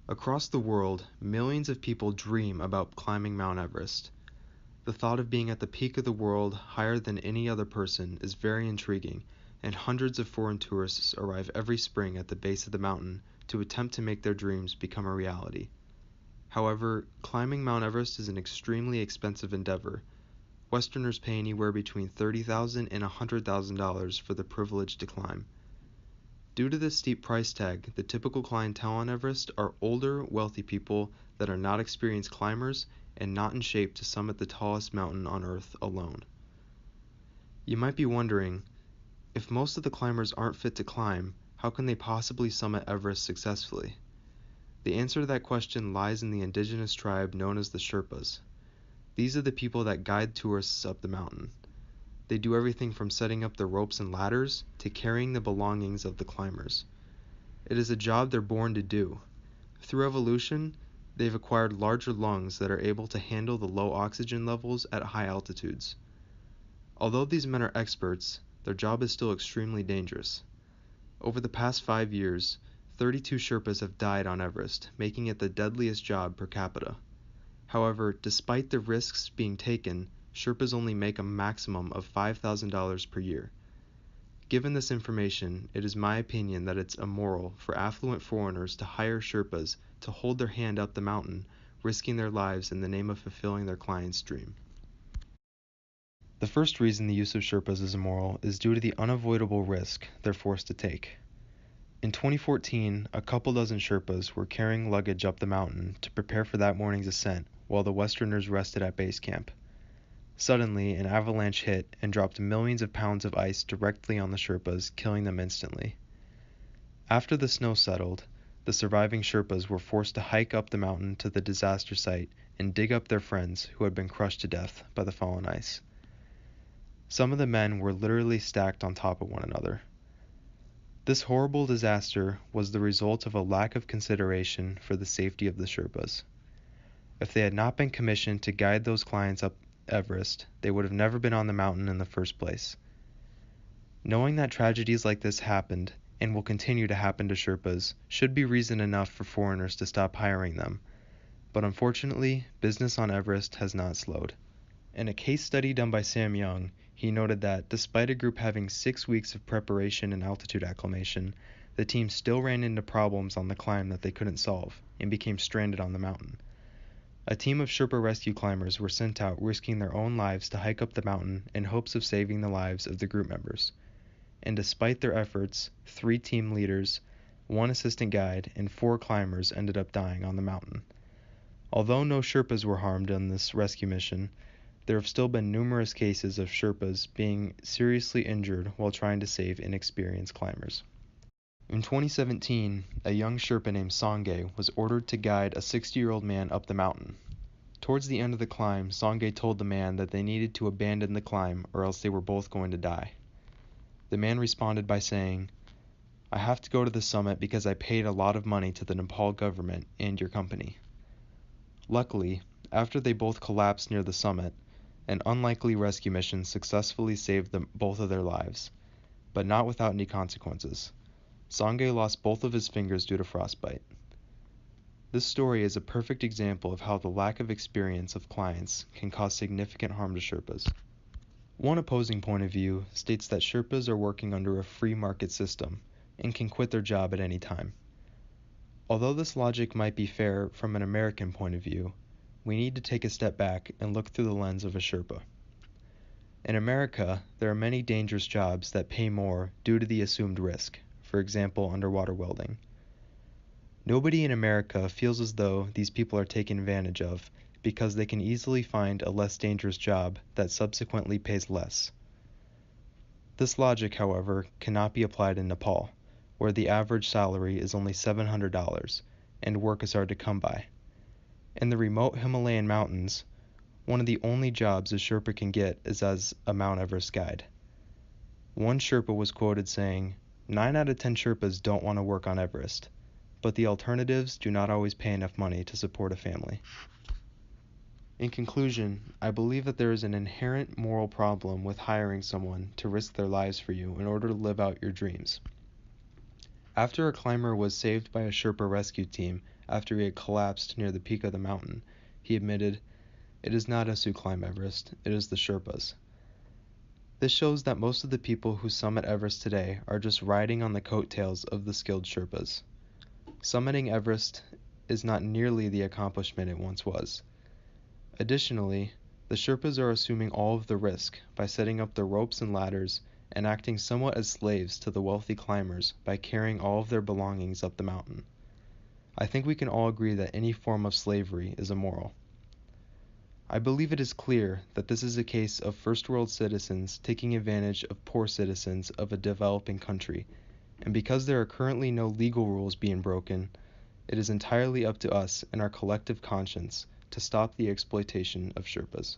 Across the world, millions of people dream about climbing Mount Everest. The thought of being at the peak of the world, higher than any other person, is very intriguing, and hundreds of foreign tourists arrive every spring at the base of the mountain to attempt to make their dreams become a reality. However, climbing Mount Everest is an extremely expensive endeavor. Westerners pay anywhere between $30,000 and $100,000 for the privilege to climb. Due to this steep price tag, the typical clientele on Everest are older, wealthy people that are not experienced climbers and not in shape to summit the tallest mountain on Earth alone. You might be wondering, if most of the climbers aren't fit to climb, how can they possibly summit Everest successfully? The answer to that question lies in the indigenous tribe known as the Sherpas. These are the people that guide tourists up the mountain. They do everything from setting up the ropes and ladders to carrying the belongings of the climbers. It is a job they're born to do. Through evolution, they've acquired larger lungs that are able to handle the low oxygen levels at high altitudes. Although these men are experts, their job is still extremely dangerous. Over the past 5 years, 32 Sherpas have died on Everest, making it the deadliest job per capita. However, despite the risks being taken, Sherpas only make a maximum of $5,000 per year. Given this information, it is my opinion that it's immoral for affluent foreigners to hire Sherpas to hold their hand up the mountain, risking their lives in the name of fulfilling their client's dream. The first reason the use of Sherpas is immoral is due to the unavoidable risk they're forced to take. In 2014, a couple dozen Sherpas were carrying luggage up the mountain to prepare for that morning's ascent while the Westerners rested at base camp. Suddenly, an avalanche hit and dropped millions of pounds of ice directly on the Sherpas, killing them instantly. After the snow settled, the surviving Sherpas were forced to hike up the mountain to the disaster site and dig up their friends who had been crushed to death by the fallen ice. Some of the men were literally stacked on top of one another. This horrible disaster was the result of a lack of consideration for the safety of the Sherpas. If they had not been commissioned to guide those clients up Everest, they would have never been on the mountain in the first place. Knowing that tragedies like this happened and will continue to happen to Sherpas should be reason enough for foreigners to stop hiring them, but unfortunately, business on Everest has not slowed. In a case study done by Sam Young, he noted that despite a group having 6 weeks of preparation and altitude acclimation, the team still ran into problems on the climb that they couldn't solve and became stranded on the mountain. A team of Sherpa rescue climbers were sent out risking their own lives to hike up the mountain in hopes of saving the lives of the group members. And despite their efforts, 3 team leaders, 1 assistant guide, and 4 climbers ended up dying on the mountain. Although no Sherpas were harmed in this rescue mission, there have still been numerous cases of Sherpas being seriously injured while trying to save inexperienced climbers. In 2017, a young Sherpa named Songay was ordered to guide a 60-year-old man up the mountain. Towards the end of the climb, Songay told the man that they needed to abandon the climb or else they were both going to die. The man responded by saying, "I have to go to the summit because I paid a lot of money to the Nepal government and your company." Luckily, after they both collapsed near the summit, an unlikely rescue mission successfully saved both of their lives, but not without any consequences. Songay lost both of his fingers due to frostbite. This story is a perfect example of how the lack of experience of clients can cause significant harm to Sherpas. One opposing point of view states that Sherpas are working under a free market system and can quit their job at any time. Although this logic might be fair from an American point of view, we need to take a step back and look through the lens of a Sherpa. In America, there are many dangerous jobs that pay more due to the assumed risk, for example, underwater welding. Nobody in America feels as though these people are taken advantage of because they can easily find a less dangerous job that subsequently pays less. This logic, however, cannot be applied in Nepal, where the average salary is only $700 and work is hard to come by. In the remote Himalayan mountains, one of the only jobs a Sherpa can get is as a Mount Everest guide. One Sherpa was quoted saying, "9 out of 10 Sherpas don't want to work on Everest, but the alternatives do not always pay enough money to support a family." In conclusion, I believe that there is an inherent moral problem with hiring someone to risk their lives for you in order to live out your dreams. After a climber was saved by a Sherpa rescue team after he had collapsed near the peak of the mountain, he admitted, "It is not us who climb Everest, it is the Sherpas." This shows that most of the people who summit Everest today are just riding on the coattails of the skilled Sherpas. Summiting Everest is not nearly the accomplishment it once was. Additionally, the Sherpas are assuming all of the risk by setting up the ropes and ladders and acting somewhat as slaves to the wealthy climbers by carrying all of their belongings up the mountain. I think we can all agree that any form of slavery is immoral. I believe it is clear that this is a case of first world citizens taking advantage of poor citizens of a developing country, and because there are currently no legal rules being broken, it is entirely up to us and our collective conscience to stop the exploitation of Sherpas.